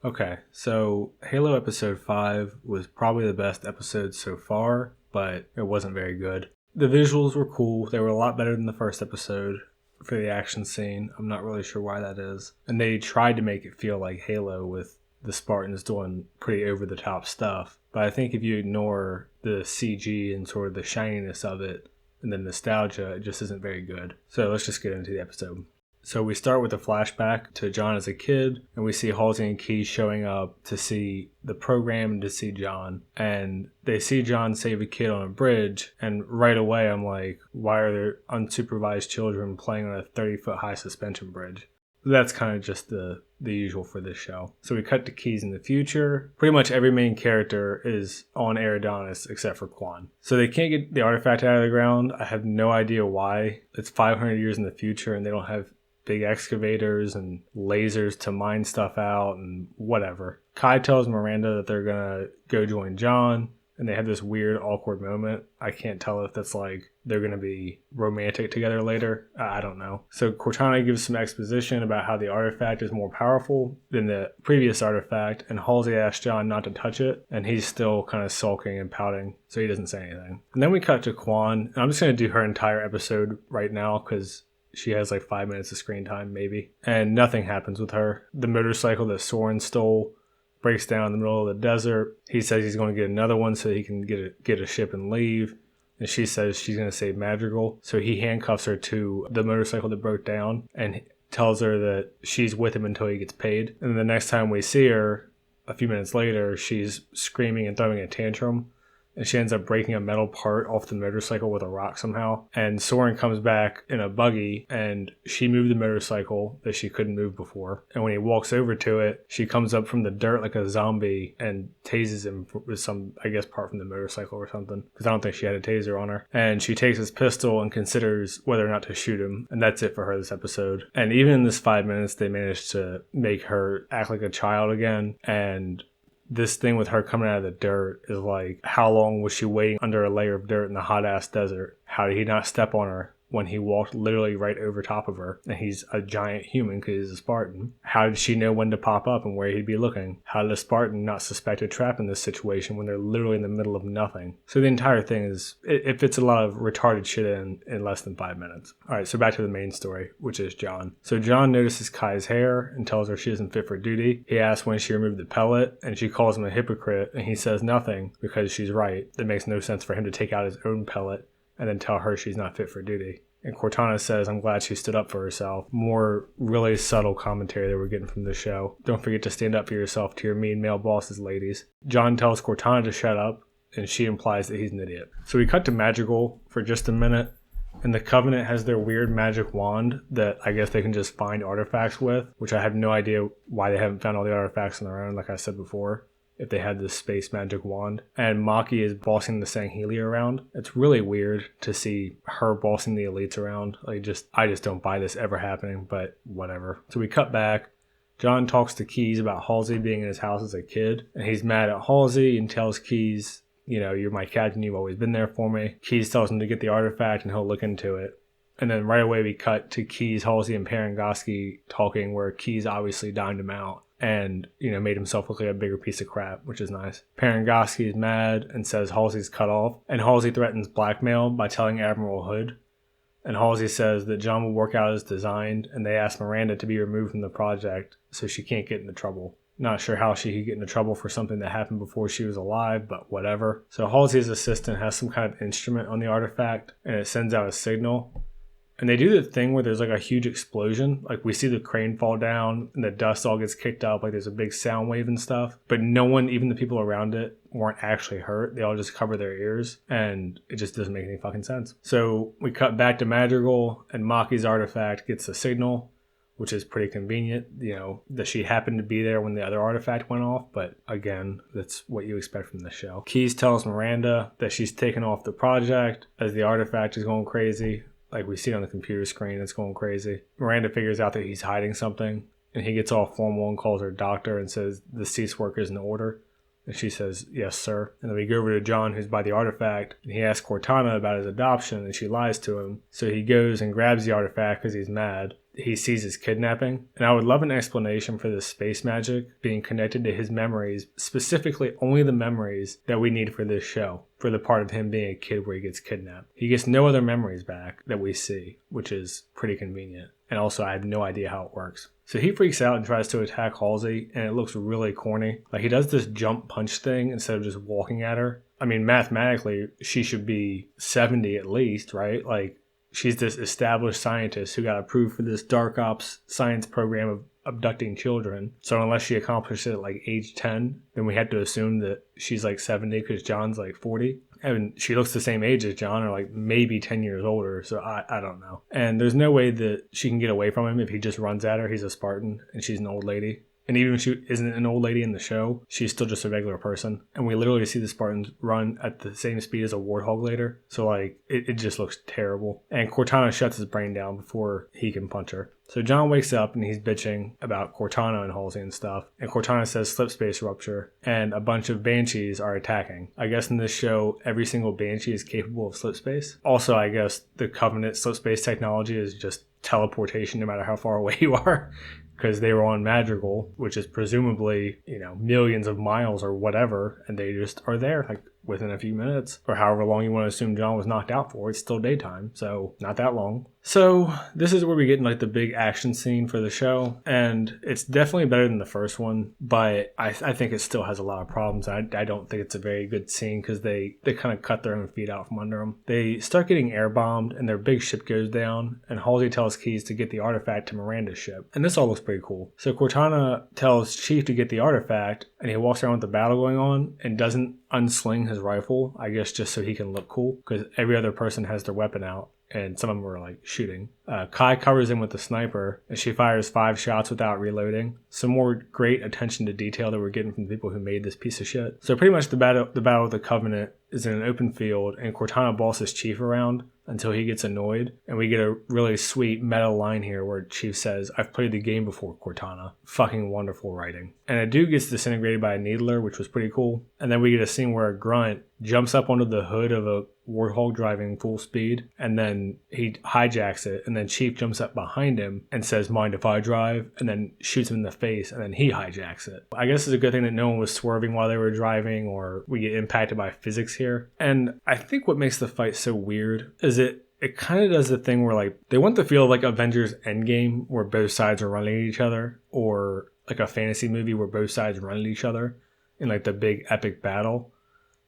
Okay, so Halo Episode 5 was probably the best episode so far, but it wasn't very good. The visuals were cool, they were a lot better than the first episode for the action scene. I'm not really sure why that is. And they tried to make it feel like Halo with the Spartans doing pretty over the top stuff. But I think if you ignore the CG and sort of the shininess of it and the nostalgia, it just isn't very good. So let's just get into the episode. So we start with a flashback to John as a kid, and we see Halsey and Key showing up to see the program and to see John. And they see John save a kid on a bridge, and right away I'm like, why are there unsupervised children playing on a 30-foot high suspension bridge? That's kind of just the usual for this show. So we cut to Keyes in the future. Pretty much every main character is on Eridanos except for Quan. So they can't get the artifact out of the ground. I have no idea why. It's 500 years in the future and they don't have big excavators and lasers to mine stuff out and whatever. Kai tells Miranda that they're gonna go join John, and they have this weird awkward moment. I can't tell if that's like they're gonna be romantic together later. I don't know. So Cortana gives some exposition about how the artifact is more powerful than the previous artifact, and Halsey asks John not to touch it, and he's still kind of sulking and pouting, so he doesn't say anything. And then we cut to Quan, and I'm just gonna do her entire episode right now because she has like 5 minutes of screen time, maybe. And nothing happens with her. The motorcycle that Soren stole breaks down in the middle of the desert. He says he's going to get another one so he can get a ship and leave. And she says she's going to save Madrigal. So he handcuffs her to the motorcycle that broke down and tells her that she's with him until he gets paid. And then the next time we see her, a few minutes later, she's screaming and throwing a tantrum. And she ends up breaking a metal part off the motorcycle with a rock somehow. And Soren comes back in a buggy, and she moved the motorcycle that she couldn't move before. And when he walks over to it, she comes up from the dirt like a zombie and tases him with some, I guess, part from the motorcycle or something. Because I don't think she had a taser on her. And she takes his pistol and considers whether or not to shoot him. And that's it for her this episode. And even in this 5 minutes, they managed to make her act like a child again. And this thing with her coming out of the dirt is like, how long was she waiting under a layer of dirt in the hot ass desert? How did he not step on her when he walked literally right over top of her? And he's a giant human because he's a Spartan. How did she know when to pop up and where he'd be looking? How did a Spartan not suspect a trap in this situation when they're literally in the middle of nothing? So the entire thing is, it fits a lot of retarded shit in less than 5 minutes. Alright, so back to the main story, which is John. So John notices Kai's hair and tells her she isn't fit for duty. He asks when she removed the pellet, and she calls him a hypocrite, and he says nothing because she's right. It makes no sense for him to take out his own pellet and then tell her she's not fit for duty. And Cortana says, I'm glad she stood up for herself. More really subtle commentary that we're getting from the show. Don't forget to stand up for yourself to your mean male bosses, ladies. John tells Cortana to shut up, and she implies that he's an idiot. So we cut to Madrigal for just a minute, and the Covenant has their weird magic wand that I guess they can just find artifacts with, which I have no idea why they haven't found all the artifacts on their own, like I said before, if they had this space magic wand. And Maki is bossing the Sangheili around. It's really weird to see her bossing the elites around. I just don't buy this ever happening, but whatever. So we cut back. John talks to Keyes about Halsey being in his house as a kid, and he's mad at Halsey and tells Keyes, you know, you're my captain, you've always been there for me. Keyes tells him to get the artifact and he'll look into it. And then right away we cut to Keyes, Halsey, and Parangoski talking, where Keyes obviously dined him out and, you know, made himself look like a bigger piece of crap, which is nice. Parangoski is mad and says Halsey's cut off, and Halsey threatens blackmail by telling Admiral Hood. And Halsey says that John will work out as designed, and they ask Miranda to be removed from the project so she can't get into trouble. Not sure how she could get into trouble for something that happened before she was alive, but whatever. So Halsey's assistant has some kind of instrument on the artifact, and it sends out a signal. And they do the thing where there's like a huge explosion. Like we see the crane fall down and the dust all gets kicked up. Like there's a big sound wave and stuff. But no one, even the people around it, weren't actually hurt. They all just cover their ears. And it just doesn't make any fucking sense. So we cut back to Madrigal, and Maki's artifact gets a signal, which is pretty convenient, you know, that she happened to be there when the other artifact went off. But again, that's what you expect from the show. Keyes tells Miranda that she's taken off the project as the artifact is going crazy. Like we see on the computer screen, it's going crazy. Miranda figures out that he's hiding something, and he gets all formal and calls her doctor and says the cease work is in order. And she says, yes, sir. And then we go over to John, who's by the artifact, and he asks Cortana about his adoption, and she lies to him. So he goes and grabs the artifact because he's mad. he sees his kidnapping. And I would love an explanation for this space magic being connected to his memories, specifically only the memories that we need for this show, for the part of him being a kid where he gets kidnapped. He gets no other memories back that we see, which is pretty convenient. And also, I have no idea how it works. So he freaks out and tries to attack Halsey, and it looks really corny. Like, he does this jump punch thing instead of just walking at her. I mean, mathematically, she should be 70 at least, right? Like, she's this established scientist who got approved for this dark ops science program of abducting children. So unless she accomplished it at like age 10, then we have to assume that she's like 70 because John's like 40. And she looks the same age as John, or like maybe 10 years older. So I don't know. And there's no way that she can get away from him if he just runs at her. He's a Spartan and she's an old lady. And even if she isn't an old lady in the show, she's still just a regular person. And we literally see the Spartans run at the same speed as a warthog later. So, like, it just looks terrible. And Cortana shuts his brain down before he can punch her. So John wakes up and he's bitching about Cortana and Halsey and stuff. And Cortana says slip space rupture. And a bunch of Banshees are attacking. I guess in this show, every single Banshee is capable of slip space. Also, I guess the Covenant slip space technology is just teleportation no matter how far away you are. Because they were on Madrigal, which is presumably, millions of miles or whatever, and they just are there, like, within a few minutes, or however long you want to assume John was knocked out for. It's still daytime, so not that long. So this is where we get in, like, the big action scene for the show, and it's definitely better than the first one, but I think it still has a lot of problems. I don't think it's a very good scene because they kind of cut their own feet out from under them. They start getting air bombed, and their big ship goes down, and Halsey tells Keyes to get the artifact to Miranda's ship, and this all looks pretty cool. So Cortana tells Chief to get the artifact, and he walks around with the battle going on and doesn't unsling his rifle, I guess just so he can look cool, because every other person has their weapon out. And some of them were like shooting. Kai covers him with the sniper, and she fires 5 shots without reloading. Some more great attention to detail that we're getting from the people who made this piece of shit. So pretty much the battle with the Covenant is in an open field, and Cortana bosses Chief around until he gets annoyed. And we get a really sweet meta line here where Chief says, "I've played the game before, Cortana." Fucking wonderful writing. And a dude gets disintegrated by a needler, which was pretty cool. And then we get a scene where a grunt jumps up onto the hood of a warthog driving full speed, and then he hijacks it, and then Chief jumps up behind him and says, "Mind if I drive?" and then shoots him in the face, and then he hijacks it. I guess it's a good thing that no one was swerving while they were driving, or we get impacted by physics here. And I think what makes the fight so weird is it kind of does the thing where, like, they want the feel of like Avengers Endgame where both sides are running at each other, or like a fantasy movie where both sides run at each other in like the big epic battle.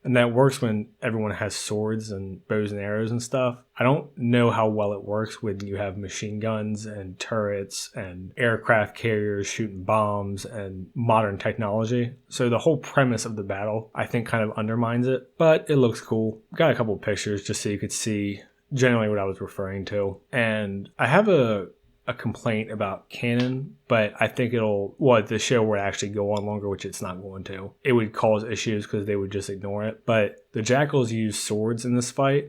And that works when everyone has swords and bows and arrows and stuff. I don't know how well it works when you have machine guns and turrets and aircraft carriers shooting bombs and modern technology. So the whole premise of the battle, I think, kind of undermines it. But it looks cool. Got a couple of pictures just so you could see generally what I was referring to. And I have a complaint about canon, but I think the show would actually go on longer, which it's not going to. It would cause issues because they would just ignore it. But the Jackals use swords in this fight,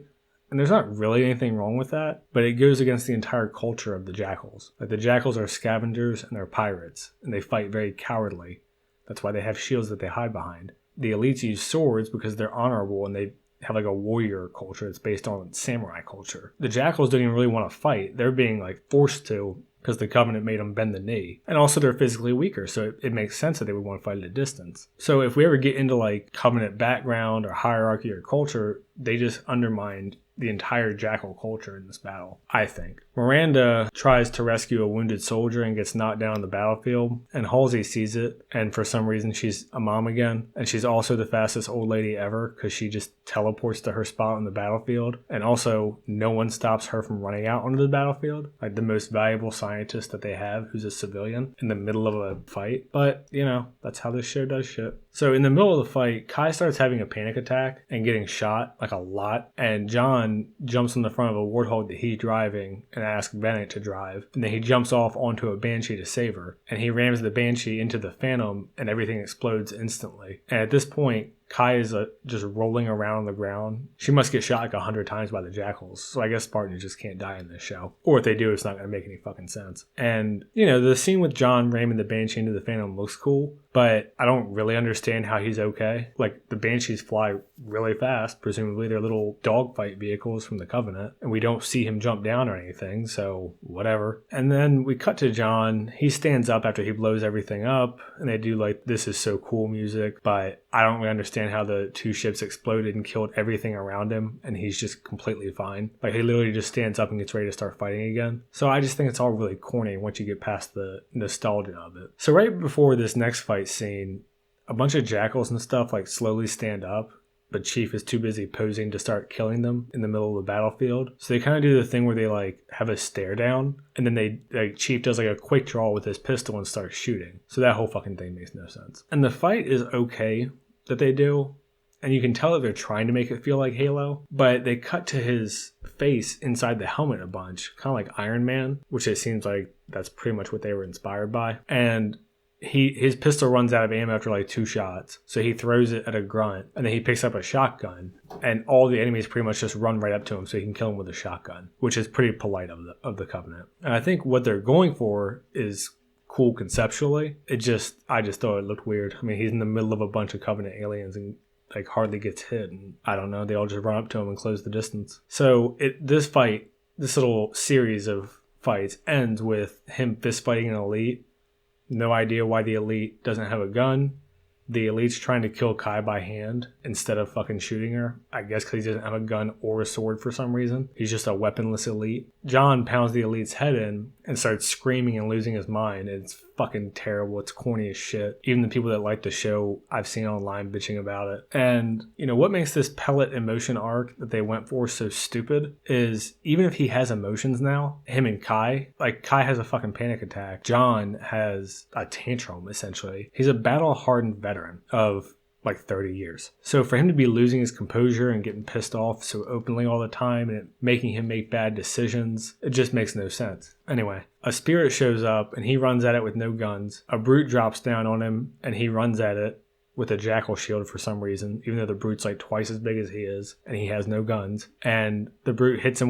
and there's not really anything wrong with that, but it goes against the entire culture of the Jackals. Like, the Jackals are scavengers and they're pirates, and they fight very cowardly. That's why they have shields that they hide behind. The elites use swords because they're honorable and they have like a warrior culture that's based on samurai culture. The Jackals don't even really want to fight. They're being like forced to because the Covenant made them bend the knee. And also they're physically weaker, so it makes sense that they would want to fight at a distance. So if we ever get into like Covenant background or hierarchy or culture, they just undermined the entire Jackal culture in this battle, I think. Miranda tries to rescue a wounded soldier and gets knocked down on the battlefield, and Halsey sees it, and for some reason she's a mom again, and she's also the fastest old lady ever because she just teleports to her spot on the battlefield, and also no one stops her from running out onto the battlefield, like the most valuable scientist that they have who's a civilian in the middle of a fight. But, that's how this show does shit. So in the middle of the fight, Kai starts having a panic attack and getting shot, like a lot, and John jumps in the front of a warthog that he's driving and asks Bennett to drive, and then he jumps off onto a Banshee to save her, and he rams the Banshee into the Phantom and everything explodes instantly. And at this point, Kai is just rolling around on the ground. She must get shot like 100 times by the jackals. So I guess Spartans just can't die in this show. Or if they do, it's not going to make any fucking sense. And, the scene with Jon ramming the Banshee into the Phantom looks cool, but I don't really understand how he's okay. Like, the Banshees fly really fast. Presumably they're little dogfight vehicles from the Covenant. And we don't see him jump down or anything, so whatever. And then we cut to Jon. He stands up after he blows everything up. And they do, like, "This is so cool" music. But I don't really understand how the two ships exploded and killed everything around him, and he's just completely fine. Like, he literally just stands up and gets ready to start fighting again. So I just think it's all really corny once you get past the nostalgia of it. So right before this next fight scene, a bunch of jackals and stuff like slowly stand up, but Chief is too busy posing to start killing them in the middle of the battlefield. So they kind of do the thing where they like have a stare down, and then Chief does like a quick draw with his pistol and starts shooting. So that whole fucking thing makes no sense. And the fight is okay that they do, and you can tell that they're trying to make it feel like Halo, but they cut to his face inside the helmet a bunch, kind of like Iron Man, which it seems like that's pretty much what they were inspired by. And his pistol runs out of ammo after like 2 shots, so he throws it at a grunt, and then he picks up a shotgun, and all the enemies pretty much just run right up to him so he can kill him with a shotgun, which is pretty polite of the Covenant. And I think what they're going for is cool conceptually. I just thought it looked weird. I mean, he's in the middle of a bunch of Covenant aliens and like hardly gets hit, and I don't know, they all just run up to him and close the distance. So this little series of fights ends with him fist fighting an elite. No idea why the elite doesn't have a gun. The elite's trying to kill Kai by hand instead of fucking shooting her. I guess because he doesn't have a gun or a sword for some reason. He's just a weaponless elite. Jon pounds the elite's head in and starts screaming and losing his mind. It's fucking terrible. It's corny as shit. Even the people that like the show, I've seen online bitching about it. And, what makes this pellet emotion arc that they went for so stupid is even if he has emotions now, him and Kai, like Kai has a fucking panic attack. Jon has a tantrum, essentially. He's a battle-hardened veteran of like 30 years. So for him to be losing his composure and getting pissed off so openly all the time and making him make bad decisions, it just makes no sense. Anyway, a spirit shows up and he runs at it with no guns. A brute drops down on him and he runs at it with a jackal shield for some reason, even though the brute's like twice as big as he is and he has no guns. And the brute hits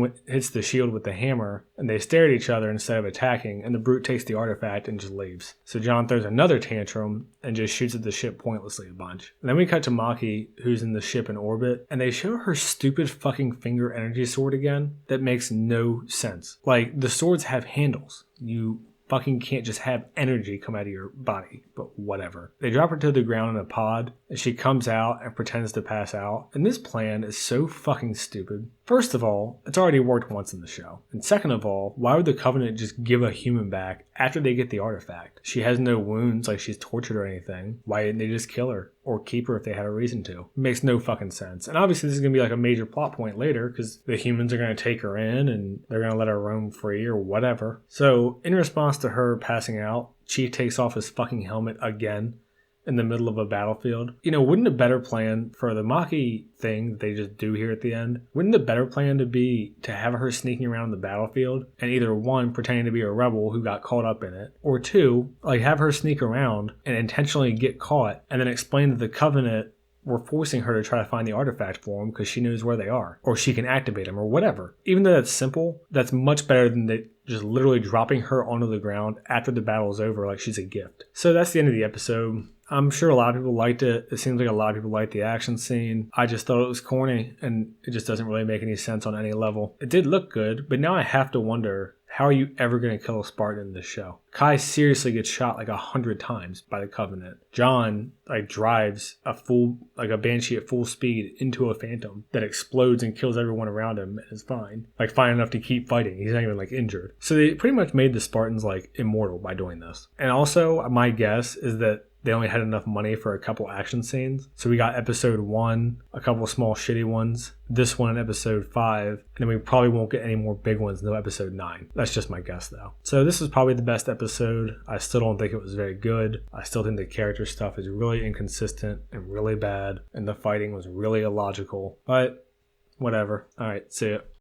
the shield with the hammer, and they stare at each other instead of attacking, and the brute takes the artifact and just leaves. So Jon throws another tantrum and just shoots at the ship pointlessly a bunch. And then we cut to Maki, who's in the ship in orbit, and they show her stupid fucking finger energy sword again that makes no sense. Like, the swords have handles. You fucking can't just have energy come out of your body, but whatever. They drop her to the ground in a pod, and she comes out and pretends to pass out. And this plan is so fucking stupid. First of all, it's already worked once in the show. And second of all, why would the Covenant just give a human back after they get the artifact? She has no wounds, like she's tortured or anything. Why didn't they just kill her? Or keep her if they had a reason to? It makes no fucking sense. And obviously this is going to be like a major plot point later, because the humans are going to take her in and they're going to let her roam free or whatever. So in response to her passing out, Chief takes off his fucking helmet again in the middle of a battlefield. Wouldn't a better plan for the Maki thing that they just do here at the end, wouldn't the better plan to be to have her sneaking around the battlefield and either one, pretending to be a rebel who got caught up in it, or two, like have her sneak around and intentionally get caught and then explain that the Covenant were forcing her to try to find the artifact for them because she knows where they are, or she can activate them, or whatever. Even though that's simple, that's much better than they just literally dropping her onto the ground after the battle is over like she's a gift. So that's the end of the episode. I'm sure a lot of people liked it. It seems like a lot of people liked the action scene. I just thought it was corny, and it just doesn't really make any sense on any level. It did look good, but now I have to wonder, how are you ever going to kill a Spartan in this show? Kai seriously gets shot like 100 times by the Covenant. Jon drives a Banshee at full speed into a Phantom that explodes and kills everyone around him and is fine. Fine enough to keep fighting. He's not even injured. So they pretty much made the Spartans immortal by doing this. And also, my guess is that they only had enough money for a couple action scenes. So we got episode 1, a couple small shitty ones, this one in episode 5, and then we probably won't get any more big ones until episode 9. That's just my guess though. So this is probably the best episode. I still don't think it was very good. I still think the character stuff is really inconsistent and really bad, and the fighting was really illogical. But whatever. Alright, see ya.